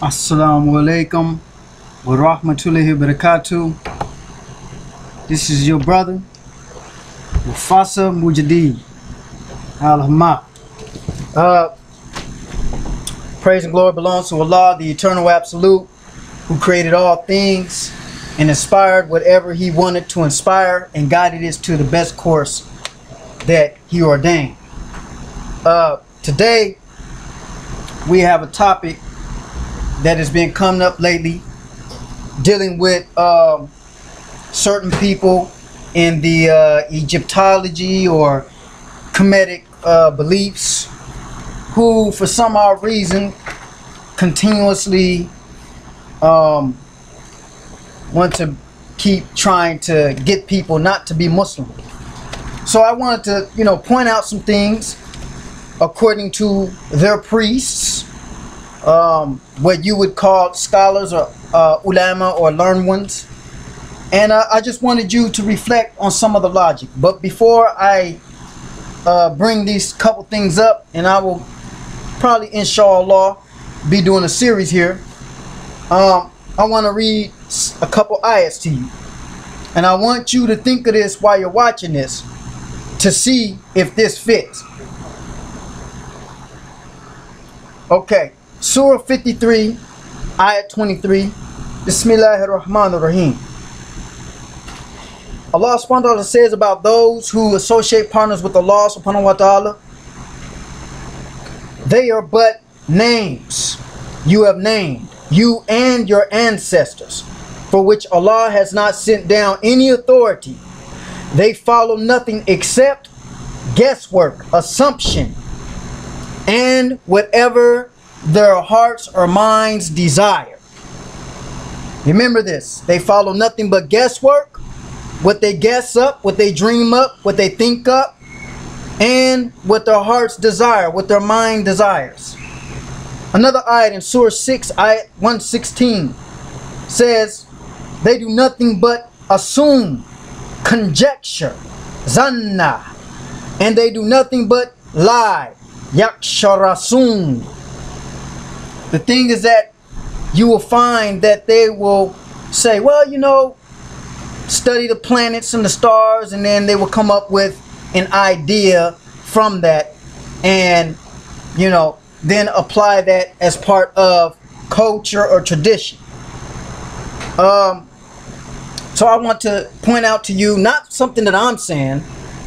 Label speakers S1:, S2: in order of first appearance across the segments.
S1: Assalamu alaikum wa rahmatullahi wa barakatuh. This is your brother, Mufasa Mujadid Al-Hama. Praise and glory belongs to Allah, the eternal absolute, who created all things and inspired whatever He wanted to inspire and guided us to the best course that He ordained. Today, we have a topic that has been coming up lately, dealing with certain people in the Egyptology or Kemetic beliefs, who for some odd reason continuously want to keep trying to get people not to be Muslim. So I wanted to, point out some things according to their priests, what you would call scholars or ulama or learned ones. And I just wanted you to reflect on some of the logic. But before I bring these couple things up, and I will probably, inshallah, be doing a series here, I want to read a couple ayats to you. And I want you to think of this while you're watching this to see if this fits. Okay, Surah 53, Ayat 23. Bismillahir Rahmanir Rahim. Allah subhanahu wa ta'ala says about those who associate partners with Allah subhanahu wa ta'ala, they are but names you have named, you and your ancestors, for which Allah has not sent down any authority. They follow nothing except guesswork, assumption, and whatever their hearts or minds desire. Remember this, they follow nothing but guesswork, what they guess up, what they dream up, what they think up, and what their hearts desire, what their mind desires. Another ayat in Surah 6, ayat 116 says, they do nothing but assume, conjecture, zanna, and they do nothing but lie, yaksharasun. The thing is that you will find that they will say, well, study the planets and the stars, and then they will come up with an idea from that, and then apply that as part of culture or tradition. So I want to point out to you not something that I'm saying,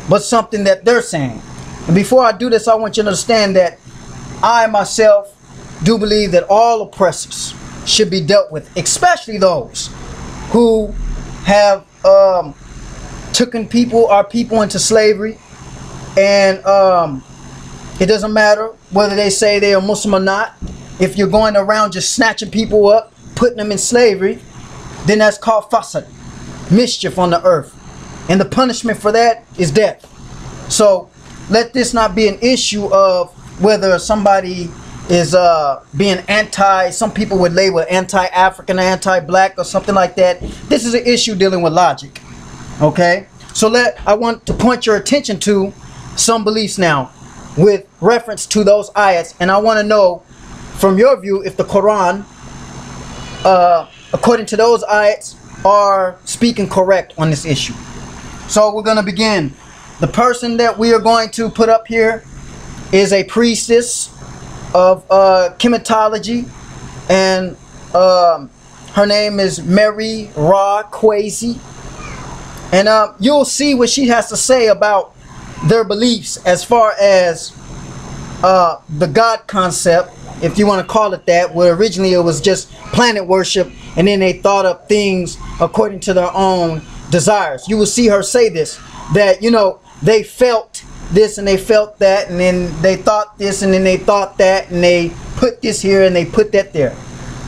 S1: but something that they're saying. And before I do this, I want you to understand that I myself do believe that all oppressors should be dealt with, especially those who have taken our people into slavery. And it doesn't matter whether they say they are Muslim or not. If you're going around just snatching people up, putting them in slavery, then that's called fasad, mischief on the earth. And the punishment for that is death. So let this not be an issue of whether somebody is being some people would label anti-African, anti-black or something like that. This is an issue dealing with logic. Okay? So I want to point your attention to some beliefs now with reference to those ayats, and I want to know from your view if the Quran, according to those ayats, are speaking correct on this issue. So we're going to begin. The person that we are going to put up here is a priestess of kemetology, and her name is Mary Ra Kwesi, and you'll see what she has to say about their beliefs as far as the God concept, if you want to call it that, where originally it was just planet worship, and then they thought up things according to their own desires. You will see her say this, that they felt this and they felt that, and then they thought this and then they thought that, and they put this here and they put that there.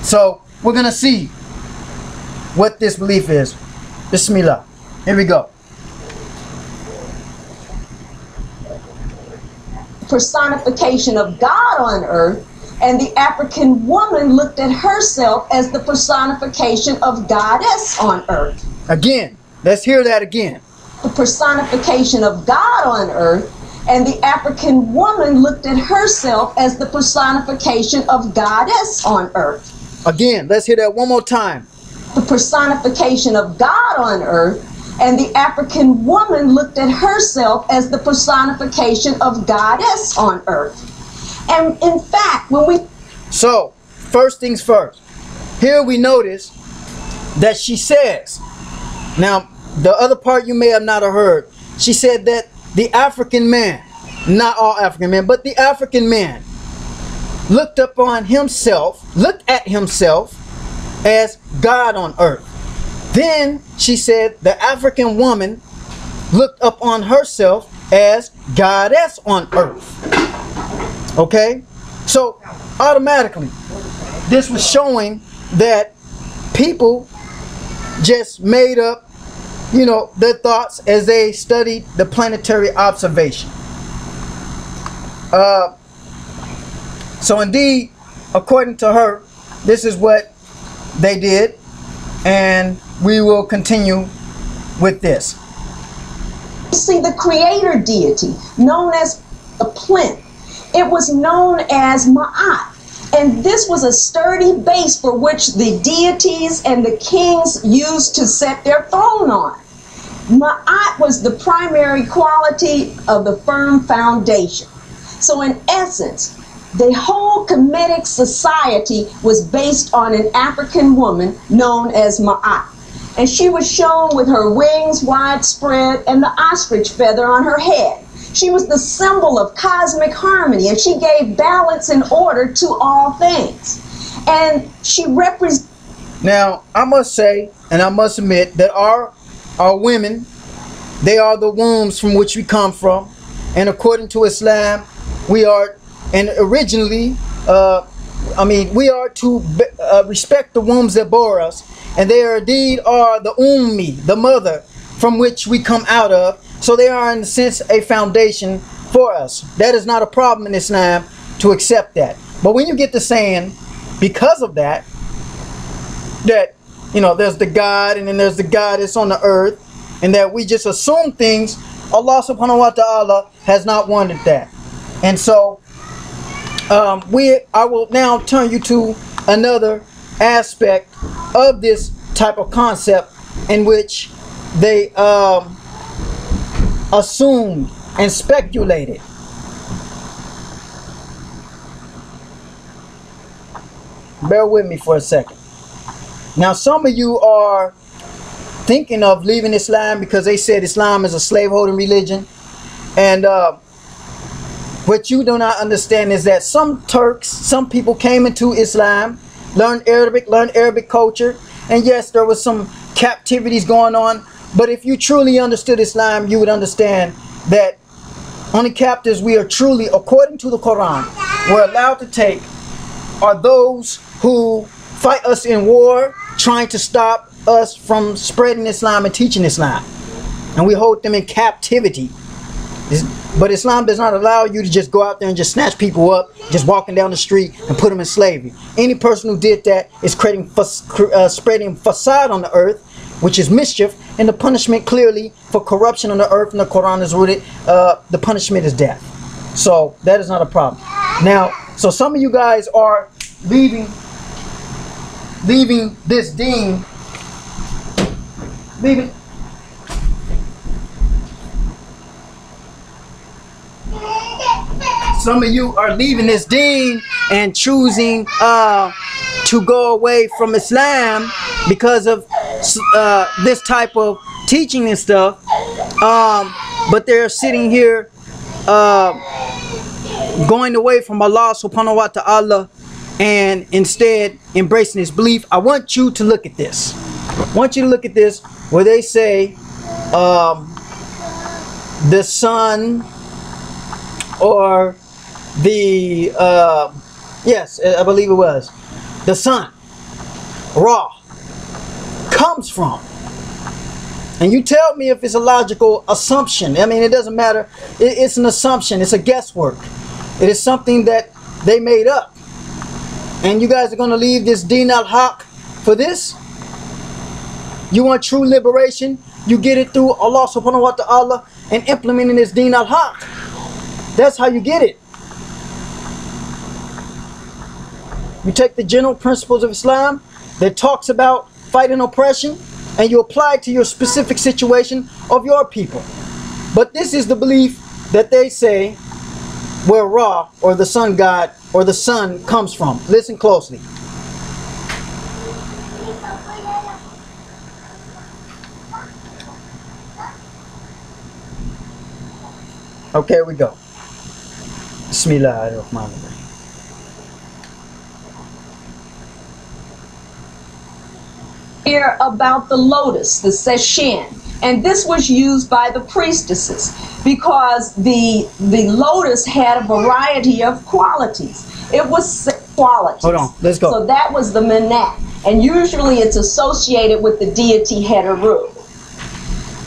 S1: So we're gonna see what this belief is. Bismillah. Here we go.
S2: Personification of God on earth, and the African woman looked at herself as the personification of goddess on earth.
S1: Again, let's hear that again.
S2: The personification of God on earth, and the African woman looked at herself as the personification of goddess on earth.
S1: Again, let's hear that one more time.
S2: The personification of God on earth, and the African woman looked at herself as the personification of goddess on earth. And in fact, when we...
S1: So, first things first. Here we notice that she says, now, the other part you may have not have heard, she said that the African man, not all African men, but the African man looked at himself as God on earth. Then she said the African woman looked upon herself as goddess on earth. Okay? So automatically, this was showing that people just made up, you know, their thoughts as they studied the planetary observation. So indeed, according to her, this is what they did, and we will continue with this.
S2: See, the creator deity, known as the plinth, it was known as Ma'at. And this was a sturdy base for which the deities and the kings used to set their throne on. Ma'at was the primary quality of the firm foundation. So in essence, the whole Kemetic society was based on an African woman known as Ma'at. And she was shown with her wings widespread and the ostrich feather on her head. She was the symbol of cosmic harmony, and she gave balance and order to all things. And she represents...
S1: Now, I must say, and I must admit, that our women, they are the wombs from which we come from. And according to Islam, we are, and originally, we are to respect the wombs that bore us. And they are indeed are the ummi, the mother, from which we come out of. So they are, in a sense, a foundation for us. That is not a problem in Islam to accept that. But when you get to saying, because of that, you know, there's the God and then there's the goddess on the earth, and that we just assume things, Allah subhanahu wa ta'ala has not wanted that. And so, I will now turn you to another aspect of this type of concept in which they assumed and speculated. Bear with me for a second. Now, some of you are thinking of leaving Islam because they said Islam is a slaveholding religion. And what you do not understand is that some Turks, some people came into Islam, learned Arabic culture, and yes, there was some captivities going on. But if you truly understood Islam, you would understand that only captives we are truly, according to the Quran, we're allowed to take are those who fight us in war, trying to stop us from spreading Islam and teaching Islam. And we hold them in captivity. But Islam does not allow you to just go out there and just snatch people up, just walking down the street and put them in slavery. Any person who did that is spreading facade on the earth, which is mischief, and the punishment clearly for corruption on the earth, and the Quran is rooted, the punishment is death. So that is not a problem. Now, so some of you guys are leaving this deen, some of you are leaving this deen and choosing to go away from Islam because of this type of teaching and stuff, but they're sitting here going away from Allah subhanahu wa ta'ala and instead embracing this belief. I want you to look at this. I want you to look at this where they say the sun, or the yes, I believe it was the sun, Ra, comes from. And you tell me if it's a logical assumption. I mean, it doesn't matter. It's an assumption. It's a guesswork. It is something that they made up. And you guys are going to leave this Deen al-Haq for this? You want true liberation? You get it through Allah subhanahu wa ta'ala and implementing this Deen al-Haq. That's how you get it. You take the general principles of Islam that talks about fighting oppression, and you apply it to your specific situation of your people. But this is the belief that they say where Ra, or the sun god, or the sun comes from. Listen closely. Okay, here we go. Bismillahirrahmanirrahim.
S2: Here about the lotus, the seshin, and this was used by the priestesses because the lotus had a variety of qualities. It was qualities.
S1: Hold on, let's go.
S2: So that was the manat, and usually it's associated with the deity Heteru.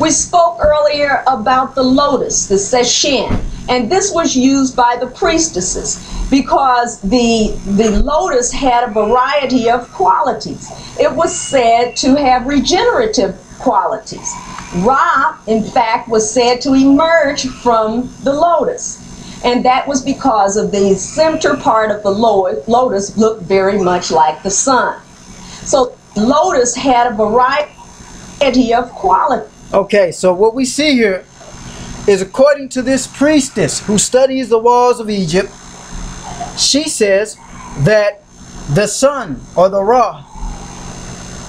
S2: We spoke earlier about the lotus, the seshin, and this was used by the priestesses because the lotus had a variety of qualities. It was said to have regenerative qualities. Ra, in fact, was said to emerge from the lotus, and that was because of the center part of the lotus looked very much like the sun. So lotus had a variety of qualities.
S1: Okay, so what we see here is, according to this priestess who studies the walls of Egypt, she says that the sun, or the Ra,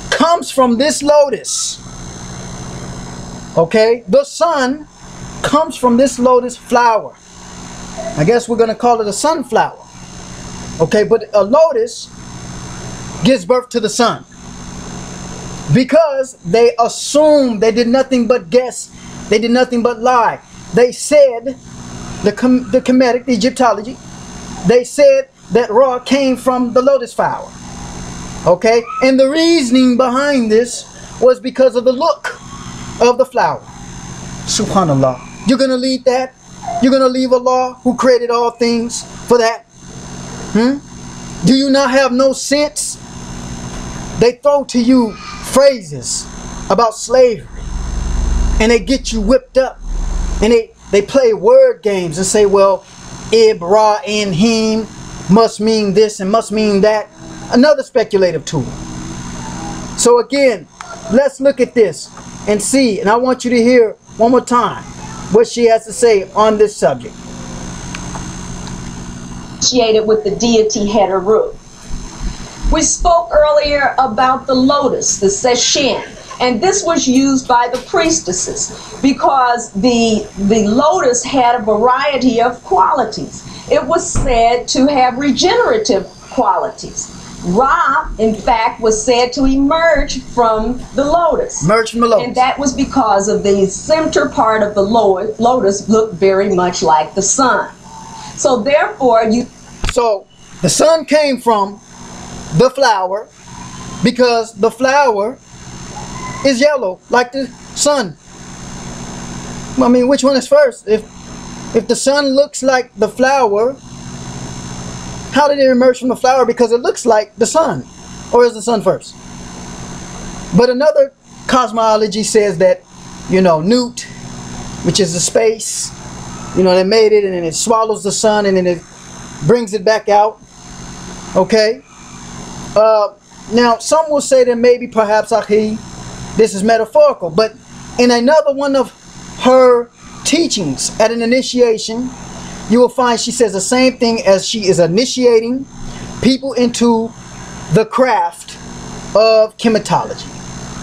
S1: comes from this lotus. Okay, the sun comes from this lotus flower. I guess we're going to call it a sunflower. Okay, but a lotus gives birth to the sun. Because they assumed, they did nothing but guess, they did nothing but lie. They said, the Kemetic, the Egyptology, they said that Ra came from the lotus flower. Okay, and the reasoning behind this was because of the look of the flower. Subhanallah. You're going to leave that? You're going to leave Allah, who created all things, for that? Do you not have no sense? They throw to you phrases about slavery, and they get you whipped up, and they play word games and say, well, Ib, Ra, and Him must mean this and must mean that. Another speculative tool. So again, let's look at this and see, and I want you to hear one more time what she has to say on this subject.
S2: Associated with the deity Heteru. We spoke earlier about the lotus, the seshin, and this was used by the priestesses because the lotus had a variety of qualities. It was said to have regenerative qualities. Ra, in fact, was said to emerge from the lotus.
S1: Emerge from the lotus.
S2: And that was because of the center part of the lotus looked very much like the sun. So therefore,
S1: So the sun came from the flower because the flower is yellow like the sun. I mean, which one is first? If the sun looks like the flower, how did it emerge from the flower? Because it looks like the sun. Or is the sun first? But another cosmology says that, you know, Newt, which is the space, you know, they made it and then it swallows the sun and then it brings it back out. Okay? Now, some will say that maybe perhaps this is metaphorical, but in another one of her teachings at an initiation, you will find she says the same thing as she is initiating people into the craft of kemetology.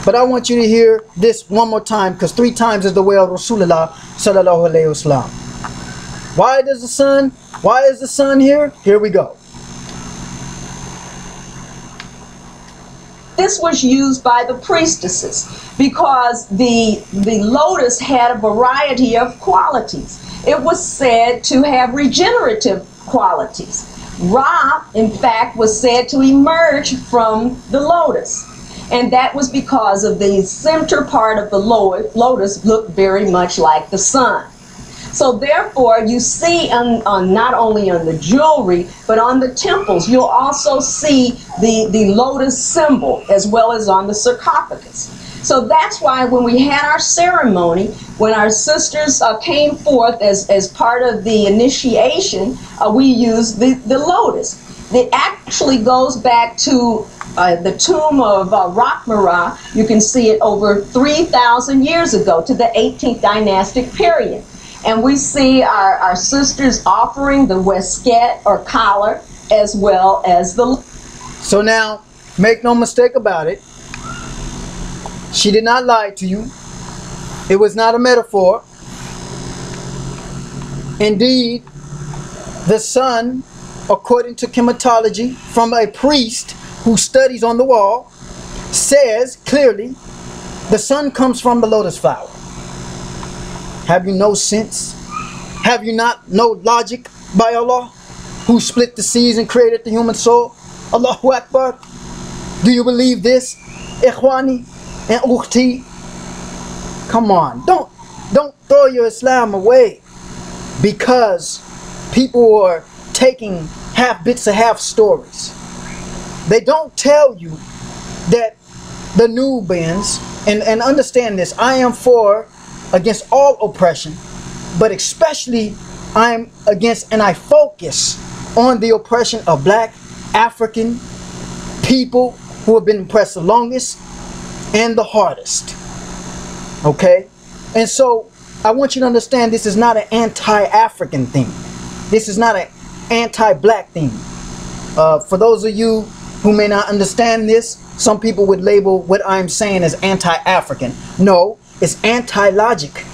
S1: But I want you to hear this one more time, because 3 times is the way of Rasulullah sallallahu alaihi wasallam. Why is the sun here? Here we go.
S2: This was used by the priestesses because the lotus had a variety of qualities. It was said to have regenerative qualities. Ra, in fact, was said to emerge from the lotus. And that was because of the center part of the lotus looked very much like the sun. So therefore, you see on not only on the jewelry, but on the temples, you'll also see the lotus symbol as well as on the sarcophagus. So that's why when we had our ceremony, when our sisters came forth as part of the initiation, we used the lotus. It actually goes back to the tomb of Raqmara. You can see it over 3,000 years ago, to the 18th dynastic period. And we see our sisters offering the wesket or collar as well as the...
S1: So now, make no mistake about it. She did not lie to you. It was not a metaphor. Indeed, the sun, according to kemetology, from a priest who studies on the wall, says clearly, the sun comes from the lotus flower. Have you no sense? Have you not no logic by Allah, who split the seas and created the human soul? Allahu Akbar. Do you believe this, Ikhwani and Ukhti? Come on, don't throw your Islam away because people are taking half bits of half stories. They don't tell you that the Nubians, and understand this, I am against all oppression, but especially I'm against and I focus on the oppression of black African people who have been oppressed the longest and the hardest. Okay? And so I want you to understand this is not an anti-African thing. This is not an anti-black thing. For those of you who may not understand this, some people would label what I'm saying as anti-African. No, it's anti-logic.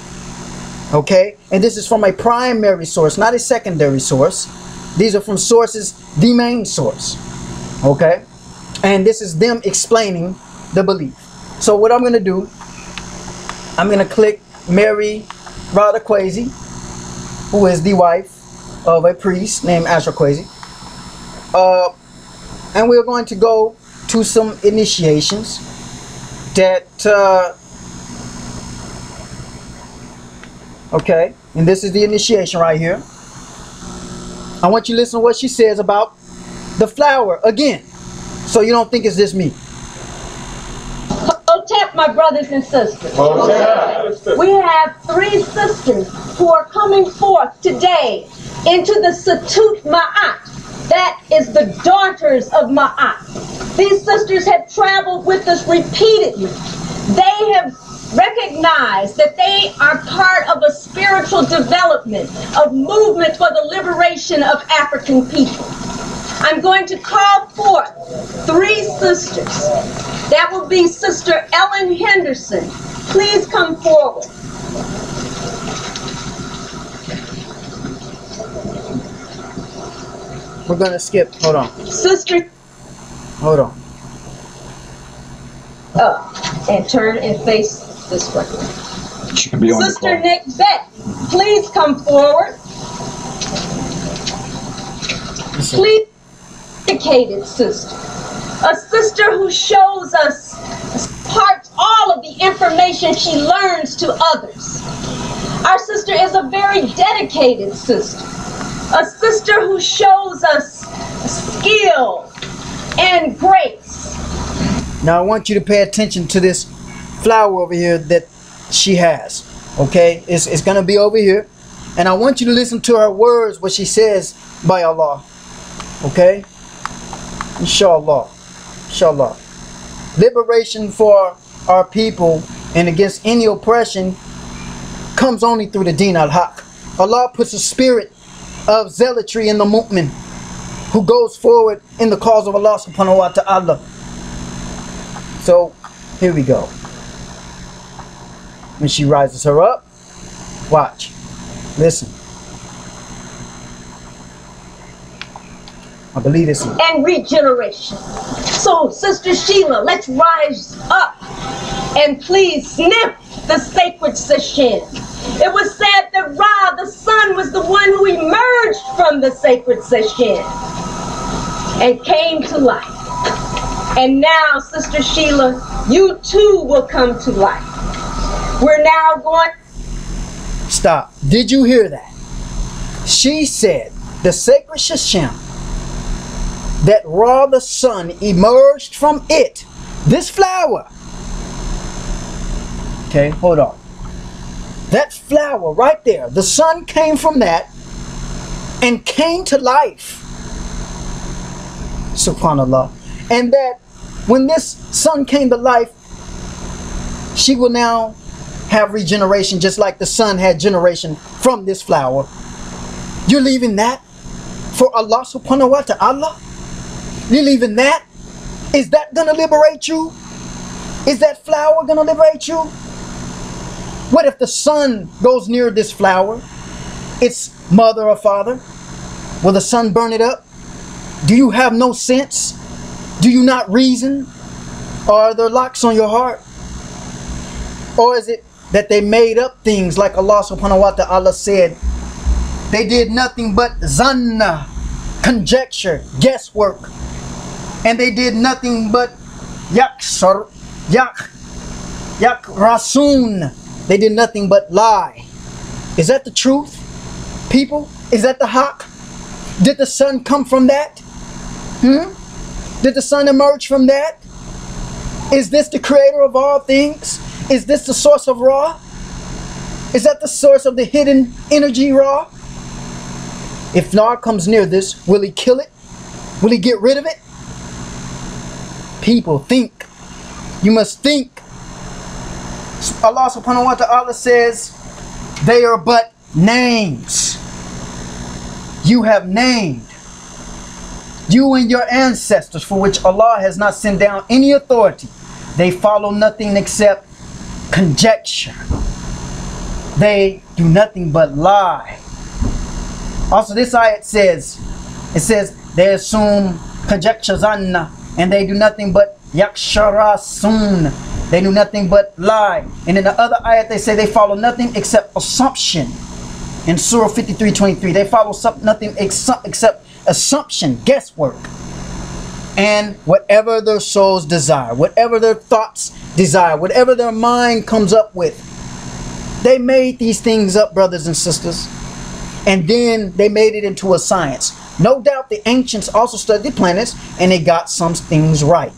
S1: Okay? And this is from a primary source, not a secondary source. These are from sources, the main source. Okay? And this is them explaining the belief. So what I'm going to do, I'm going to click Mary Rada Kwesi, who is the wife of a priest named Asher Kwesi. And we're going to go to some initiations that, okay, and this is the initiation right here. I want you to listen to what she says about the flower again, so you don't think it's just me.
S2: Hotep, my brothers and sisters. We have 3 sisters who are coming forth today into the Satut Ma'at. That is the daughters of Ma'at. These sisters have traveled with us repeatedly. They have recognized that they are part of a spiritual development, of movement for the liberation of African people. I'm going to call forth 3 sisters. That will be Sister Ellen Henderson. Please come forward.
S1: We're going to skip. Hold on.
S2: Sister.
S1: Hold on.
S2: And turn and face this way.
S3: She can be on
S2: Sister Nick Beck, please come forward. Please, educated sister. A sister who shows us, imparts all of the information she learns to others. Our sister is a very dedicated sister. A sister who shows us skill and grace.
S1: Now I want you to pay attention to this flower over here that she has. Okay? It's going to be over here. And I want you to listen to her words, what she says by Allah. Okay? Inshallah. Inshallah. Liberation for our people and against any oppression comes only through the Deen al-Haq. Allah puts a spirit of zealotry in the mu'min who goes forward in the cause of Allah subhanahu wa ta'ala. So, here we go. When she rises her up, watch. Listen. I believe this.
S2: And regeneration. So, Sister Sheila, let's rise up and please sniff the sacred session. It was said that Ra, the sun, was the one who emerged from the sacred session and came to life. And now, Sister Sheila, you too will come to life. We're now going...
S1: Stop. Did you hear that? She said the sacred Shashem, that Ra the sun emerged from it. This flower. Okay, hold on. That flower right there, the sun came from that and came to life. Subhanallah. And that when this son came to life, she will now have regeneration, just like the son had generation from this flower. You're leaving that for Allah subhanahu wa ta'ala? You're leaving that? Is that gonna liberate you? Is that flower gonna liberate you? What if the sun goes near this flower, its mother or father? Will the sun burn it up? Do you have no sense? Do you not reason? Or are there locks on your heart? Or is it that they made up things like Allah subhanahu wa ta'ala said? They did nothing but zanna, conjecture, guesswork. And they did nothing but rasoon. They did nothing but lie. Is that the truth, people? Is that the haqq? Did the sun come from that? Did the sun emerge from that? Is this the creator of all things? Is this the source of Ra? Is that the source of the hidden energy Ra? If Nar comes near this, will he kill it? Will he get rid of it? People, think. You must think. Allah subhanahu wa ta'ala says, they are but names. You have named you and your ancestors, for which Allah has not sent down any authority. They follow nothing except conjecture. They do nothing but lie. Also, this ayat says, they assume conjecture zanna, and they do nothing but yaksharasun. They do nothing but lie. And in the other ayat, they say they follow nothing except assumption. In Surah 53:23, they follow nothing except assumption, guesswork. And whatever their souls desire, whatever their thoughts desire, whatever their mind comes up with, they made these things up, brothers and sisters. And then they made it into a science. No doubt the ancients also studied the planets and they got some things right.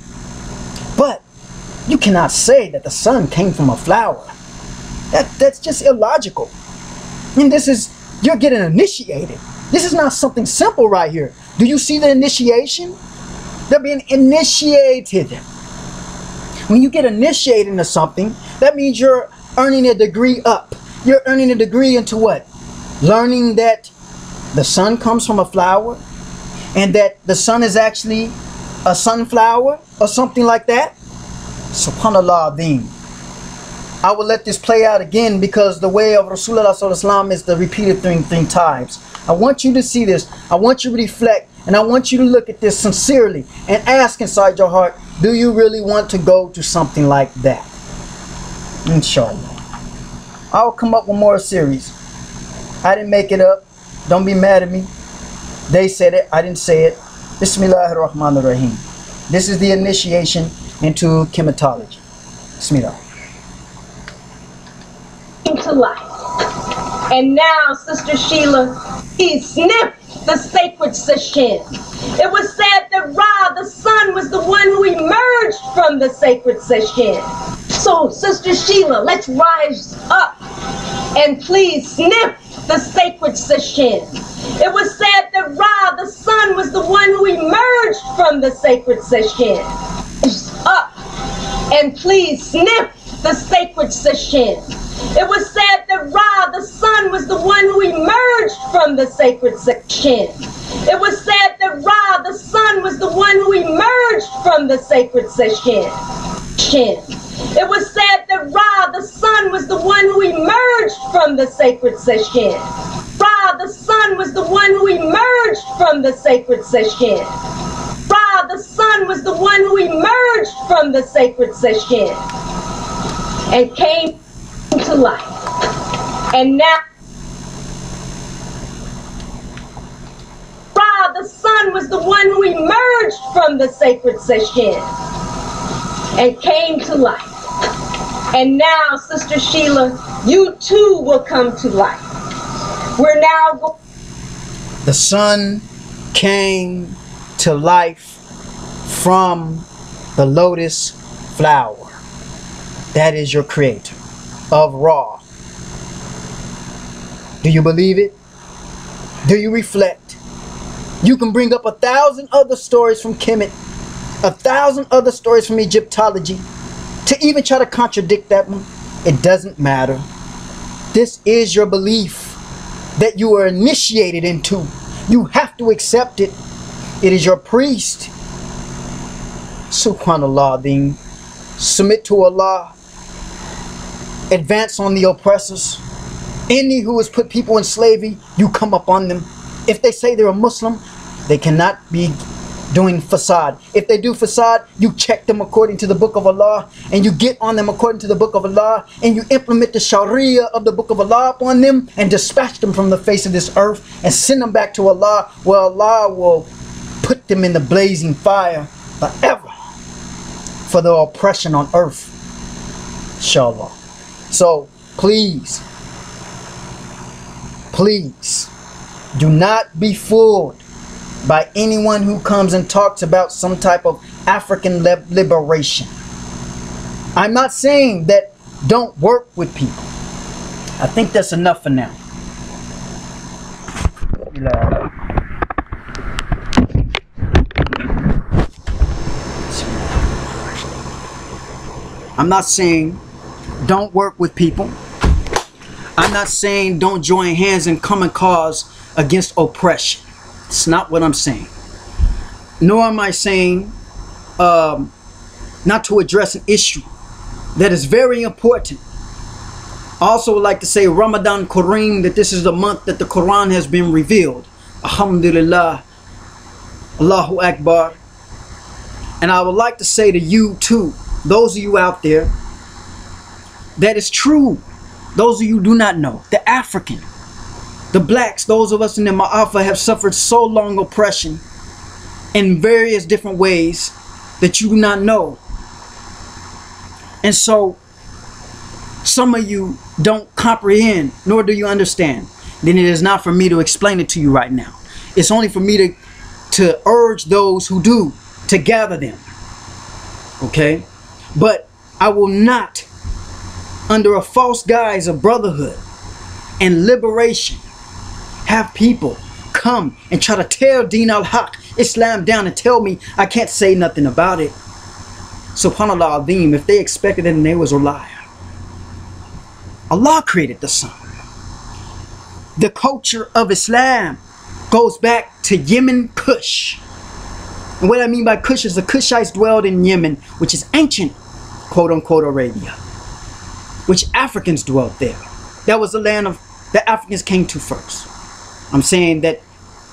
S1: But you cannot say that the sun came from a flower. That's just illogical. And this is, you're getting initiated. This is not something simple right here. Do you see the initiation? They're being initiated. When you get initiated into something, that means you're earning a degree up. You're earning a degree into what? Learning that the sun comes from a flower and that the sun is actually a sunflower or something like that. Subhanallah Adhim. I will let this play out again because the way of Rasulullah Sallallahu Alaihi Wasallam is the repeated thing 3 times. I want you to see this. I want you to reflect. And I want you to look at this sincerely and ask inside your heart, do you really want to go to something like that? Inshallah. I'll come up with more series. I didn't make it up. Don't be mad at me. They said it. I didn't say it. Bismillahir Rahmanir Rahim. This is the initiation into kemetology. Bismillah.
S2: To life. And now, Sister Sheila, he sniffed the sacred session. It was said that Ra, the sun, was the one who emerged from the sacred session. So, Sister Sheila, let's rise up and please sniff the sacred session. It was said that Ra, the sun, was the one who emerged from the sacred session. Up and please sniff the sacred session. It was said that Ra, the sun, was the one who emerged from the sacred session. It was said that Ra, the sun, was the one who emerged from the sacred session. It was said that Ra, the sun, was the one who emerged from the sacred session. Ra, the sun, was the one who emerged from the sacred session. Ra, the sun, was the one who emerged from the sacred session and came to life. And now Ra, the sun, was the one who emerged from the sacred session and came to life. And now, Sister Sheila, you too will come to life. We're now
S1: the sun came to life from the lotus flower. That is your creator of Ra. Do you believe it? Do you reflect? You can bring up 1,000 other stories from Kemet, 1,000 other stories from Egyptology, to even try to contradict that one. It doesn't matter. This is your belief that you are initiated into. You have to accept it. It is your priest. Subhanallah, then submit to Allah. Advance on the oppressors. Any who has put people in slavery, you come up on them. If they say they're a Muslim, they cannot be doing fasad. If they do fasad, you check them according to the book of Allah, and you get on them according to the book of Allah, and you implement the Sharia of the book of Allah upon them, and dispatch them from the face of this earth, and send them back to Allah, where Allah will put them in the blazing fire forever for their oppression on earth. Inshallah. So please, please do not be fooled by anyone who comes and talks about some type of African liberation. I'm not saying that don't work with people. I think that's enough for now. I'm not saying don't work with people. I'm not saying don't join hands in common cause against oppression. It's not what I'm saying. Nor am I saying not to address an issue that is very important. I also would like to say Ramadan Kareem, that this is the month that the Quran has been revealed. Alhamdulillah. Allahu Akbar. And I would like to say to you too, those of you out there, that is true. Those of you who do not know, the African, the blacks, those of us in the Ma'afa have suffered so long oppression in various different ways that you do not know. And so some of you don't comprehend, nor do you understand. Then it is not for me to explain it to you right now. It's only for me to urge those who do to gather them. Okay? But I will not, under a false guise of brotherhood and liberation, have people come and try to tear Deen al-Haq, Islam, down and tell me I can't say nothing about it. Subhanallah Azim, if they expected it, then they was a liar. Allah created the sun. The culture of Islam goes back to Yemen, Kush. And what I mean by Kush is the Kushites dwelled in Yemen, which is ancient, quote-unquote, Arabia, which Africans dwelt there. That was the land of the Africans came to first. I'm saying that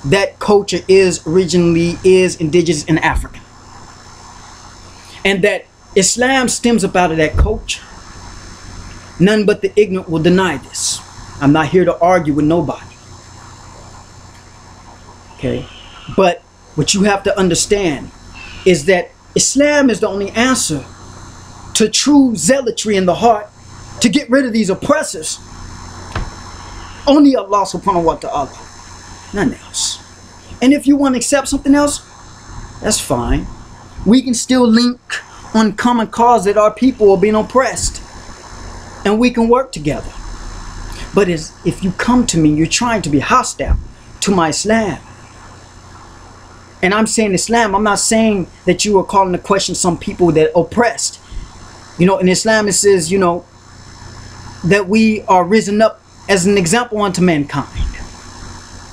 S1: that culture is originally indigenous in Africa. And that Islam stems up out of that culture. None but the ignorant will deny this. I'm not here to argue with nobody. Okay? But what you have to understand is that Islam is the only answer to true zealotry in the heart, to get rid of these oppressors. Only Allah subhanahu wa ta'ala. None else. And if you want to accept something else, that's fine. We can still link on common cause that our people are being oppressed. And we can work together. But if you come to me, you're trying to be hostile to my Islam. And I'm saying Islam, I'm not saying that you are calling to question some people that oppressed. You know, in Islam it says, you know, that we are risen up as an example unto mankind.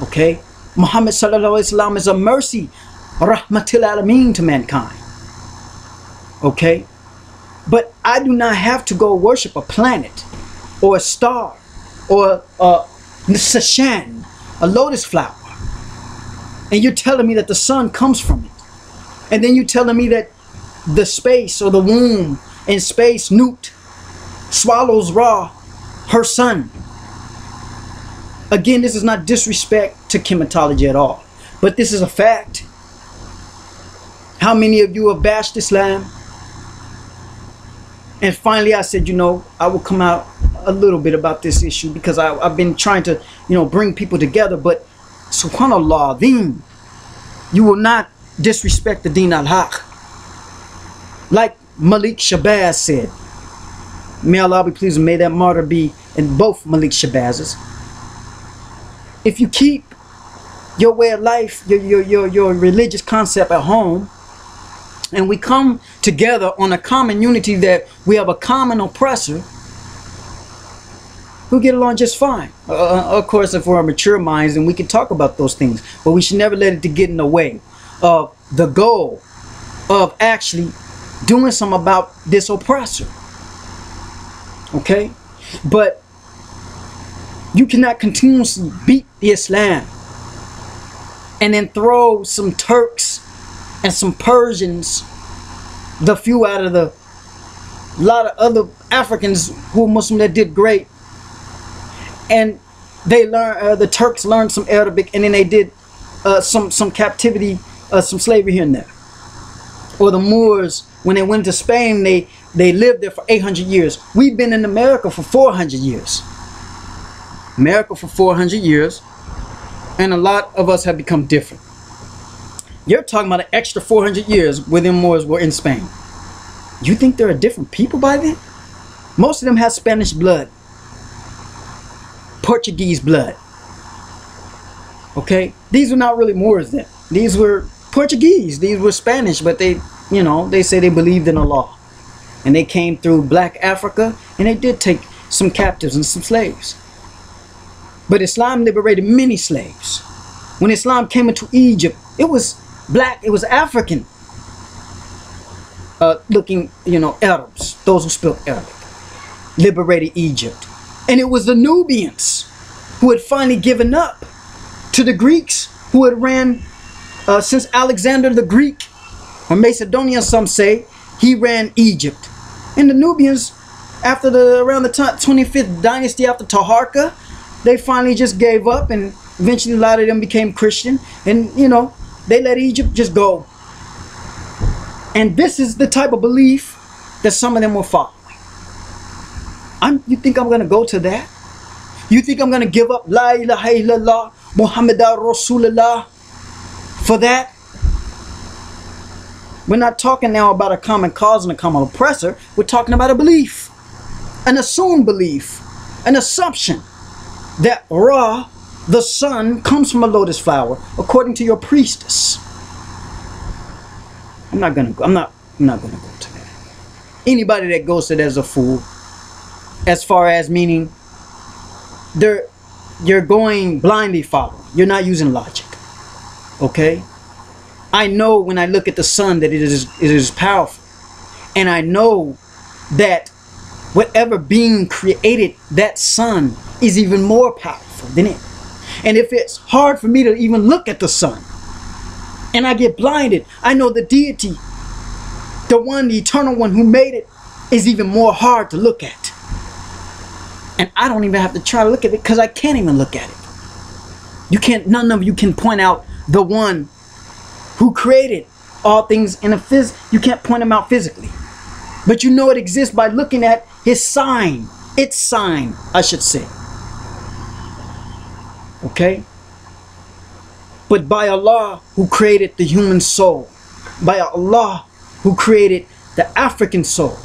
S1: Okay? Muhammad sallallahu alaihi wasallam is a mercy, rahmatil alameen, to mankind. Okay? But I do not have to go worship a planet or a star or a sashan, a lotus flower. And you're telling me that the sun comes from it. And then you're telling me that the space or the womb in space, Newt, swallows Ra, her son. Again, this is not disrespect to kemetology at all. But this is a fact. How many of you have bashed Islam? And finally I said, you know, I will come out a little bit about this issue because I've been trying to, you know, bring people together. But subhanallah, then you will not disrespect the Deen al-Haq. Like Malik Shabazz said, may Allah be pleased and may that martyr be in both Malik Shabaz's. If you keep your way of life, your religious concept at home, and we come together on a common unity that we have a common oppressor, we'll get along just fine. Of course, if we're mature minds, then we can talk about those things, but we should never let it to get in the way of the goal of actually doing something about this oppressor. Okay? But you cannot continuously beat the Islam and then throw some Turks and some Persians, the few out of the lot of other Africans who are Muslim that did great, and they learn the Turks learned some Arabic, and then they did some captivity, some slavery here and there. Or the Moors, when they went to Spain, they lived there for 800 years. We've been in America for 400 years. America for 400 years, and a lot of us have become different. You're talking about an extra 400 years where them Moors were in Spain. You think there are different people by then? Most of them have Spanish blood, Portuguese blood. Okay, these were not really Moors then. These were Portuguese. These were Spanish, but they, you know, they say they believed in Allah, and they came through Black Africa, and they did take some captives and some slaves. But Islam liberated many slaves. When Islam came into Egypt, it was black, it was African looking, you know, Arabs, those who spoke Arabic, liberated Egypt. And it was the Nubians who had finally given up to the Greeks, who had ran since Alexander the Greek, or Macedonia some say, he ran Egypt. And the Nubians, after around the 25th dynasty after Taharqa, they finally just gave up, and eventually a lot of them became Christian, and you know, they let Egypt just go. And this is the type of belief that some of them were following. You think I'm going to go to that? You think I'm going to give up La ilaha illallah Muhammadan Rasulullah for that? We're not talking now about a common cause and a common oppressor. We're talking about a belief, an assumed belief, an assumption that Ra, the sun, comes from a lotus flower, according to your priestess. I'm not gonna go to that. Anybody that goes to that is a fool. As far as meaning, you're going blindly following. You're not using logic. Okay? I know when I look at the sun that it is powerful, and I know that whatever being created that sun is even more powerful than it. And if it's hard for me to even look at the sun, and I get blinded, I know the deity, the one, the eternal one who made it, is even more hard to look at. And I don't even have to try to look at it, because I can't even look at it. You can't, none of you can point out the one who created all things in a you can't point him out physically. But you know it exists by looking at his sign, its sign, I should say. Okay? But by Allah who created the human soul, by Allah who created the African soul,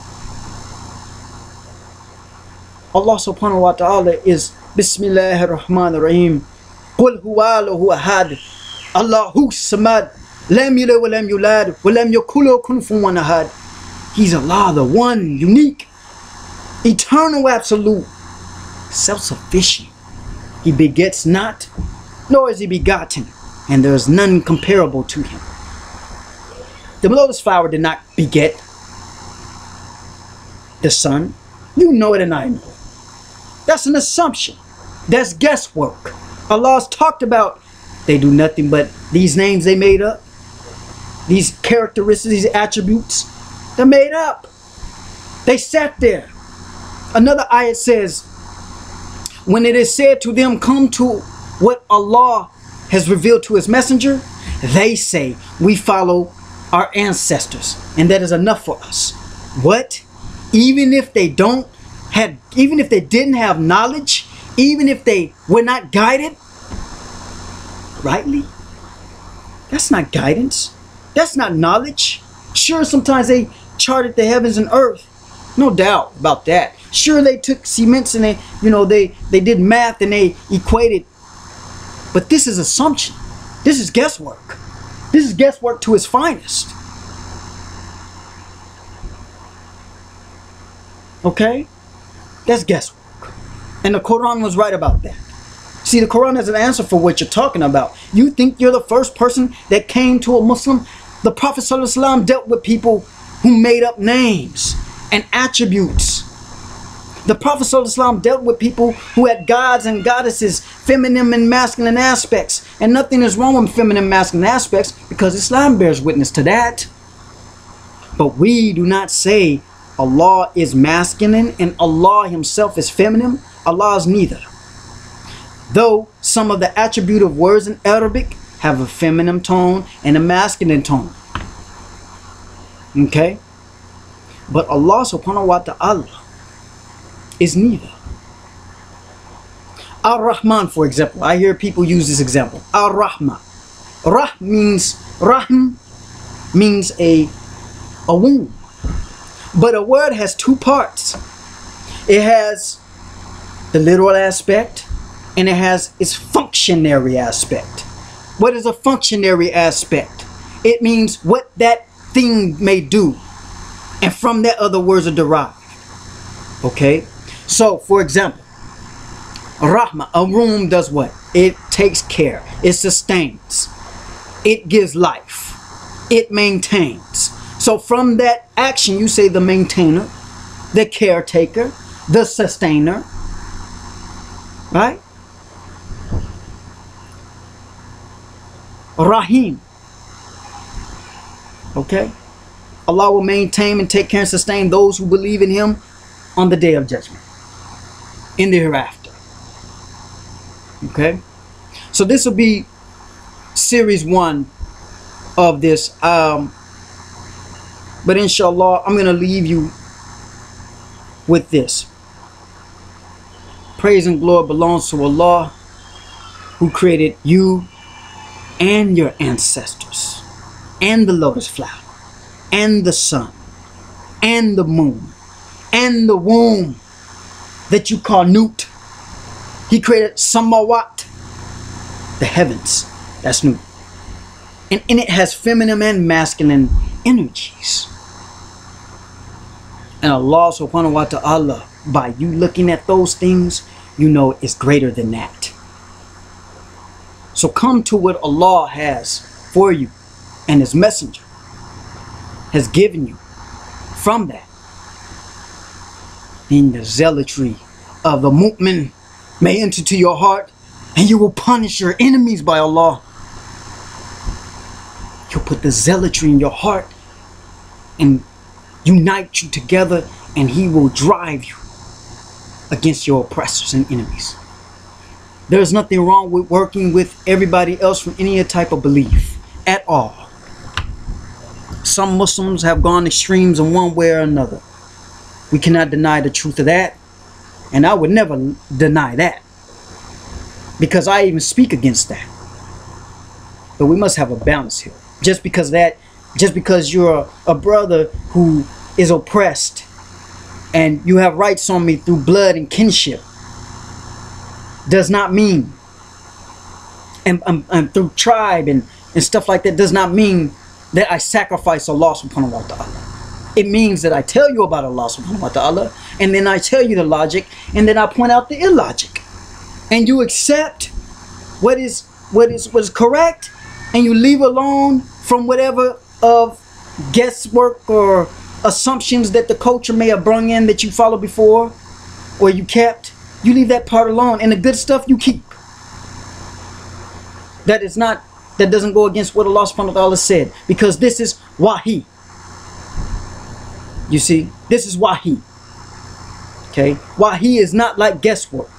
S1: Allah subhanahu wa ta'ala is Bismillahir Rahmanir Rahim. Qul huwa Allahu ahad. Allahu samad. Lam yalid wa lam yulad wa lam yakul lahu kufuwan ahad. He's Allah, the one, unique, eternal, absolute, self-sufficient. He begets not, nor is he begotten, and there is none comparable to him. The lotus flower did not beget the sun. You know it and I know it. That's an assumption. That's guesswork. Allah's talked about they do nothing but these names they made up, these characteristics, these attributes, they're made up. They sat there. Another ayat says, when it is said to them, come to what Allah has revealed to his messenger, they say, we follow our ancestors, and that is enough for us. What? Even if they didn't have knowledge, even if they were not guided rightly, that's not guidance. That's not knowledge. Sure, sometimes they charted the heavens and earth, no doubt about that. Sure, they took cements and they did math and they equated. But this is assumption. This is guesswork. This is guesswork to its finest. Okay? That's guesswork. And the Quran was right about that. See, the Quran has an answer for what you're talking about. You think you're the first person that came to a Muslim? The Prophet ﷺ dealt with people who made up names and attributes. The Prophet ﷺ dealt with people who had gods and goddesses, feminine and masculine aspects. And nothing is wrong with feminine and masculine aspects because Islam bears witness to that. But we do not say Allah is masculine and Allah himself is feminine. Allah is neither. Though some of the attributive words in Arabic have a feminine tone and a masculine tone. Okay? But Allah subhanahu wa ta'ala is neither. Ar-Rahman, for example. I hear people use this example. Ar-Rahman. Rahm means a womb. But a word has two parts. It has the literal aspect and it has its functionary aspect. What is a functionary aspect? It means what that thing may do. And from that other words are derived. Okay? So, for example, Rahma, a room does what? It takes care. It sustains. It gives life. It maintains. So from that action, you say the maintainer, the caretaker, the sustainer. Right? Rahim. Okay? Allah will maintain and take care and sustain those who believe in Him on the day of judgment. In the hereafter. Okay? So this will be series 1 of this. But inshallah, I'm going to leave you with this. Praise and glory belongs to Allah, who created you and your ancestors, and the lotus flower, and the sun, and the moon, and the womb that you call Nut. He created Samawat, the heavens. That's Nut. And in it has feminine and masculine energies. And Allah subhanahu wa ta'ala, by you looking at those things, you know it's greater than that. So come to what Allah has for you and His messenger has given you from that. Then the zealotry of the mu'min may enter to your heart and you will punish your enemies by Allah. You'll put the zealotry in your heart and unite you together, and He will drive you against your oppressors and enemies. There's nothing wrong with working with everybody else from any type of belief at all. Some Muslims have gone extremes in one way or another. We cannot deny the truth of that, and I would never deny that, because I even speak against that. But we must have a balance here. Just because you're a brother who is oppressed and you have rights on me through blood and kinship does not mean, and through tribe and stuff like that does not mean that I sacrifice Allah subhanahu wa ta'ala. It means that I tell you about Allah subhanahu wa ta'ala, and then I tell you the logic, and then I point out the illogic, and you accept what is correct, and you leave alone from whatever of guesswork or assumptions that the culture may have brung in that you followed before or you kept. You leave that part alone, and the good stuff you keep. That doesn't go against what Allah subhanahu wa ta'ala said, because this is wahi. You see, this is wahi. Okay, wahi is not like guesswork.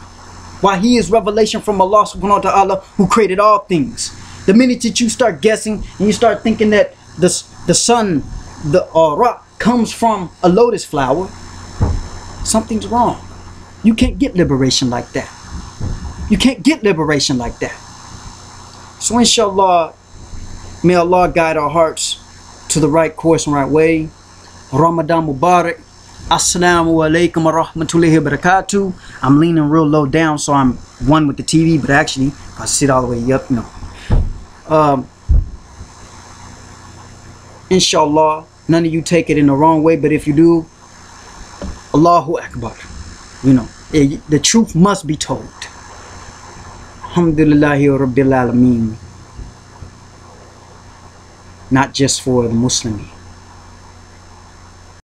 S1: Wahi is revelation from Allah subhanahu wa ta'ala, who created all things. The minute that you start guessing and you start thinking that the sun, the rock comes from a lotus flower, something's wrong. You can't get liberation like that. You can't get liberation like that. So inshallah, may Allah guide our hearts to the right course and right way. Ramadan Mubarak. Assalamu alaikum wa rahmatullahi wa barakatuh. I'm leaning real low down, so I'm one with the TV, but actually, if I sit all the way up, no. Inshallah, none of you take it in the wrong way, but if you do, Allahu Akbar. You know, the truth must be told. Alhamdulillahi Rabbil Alameen. Not just for the Muslim.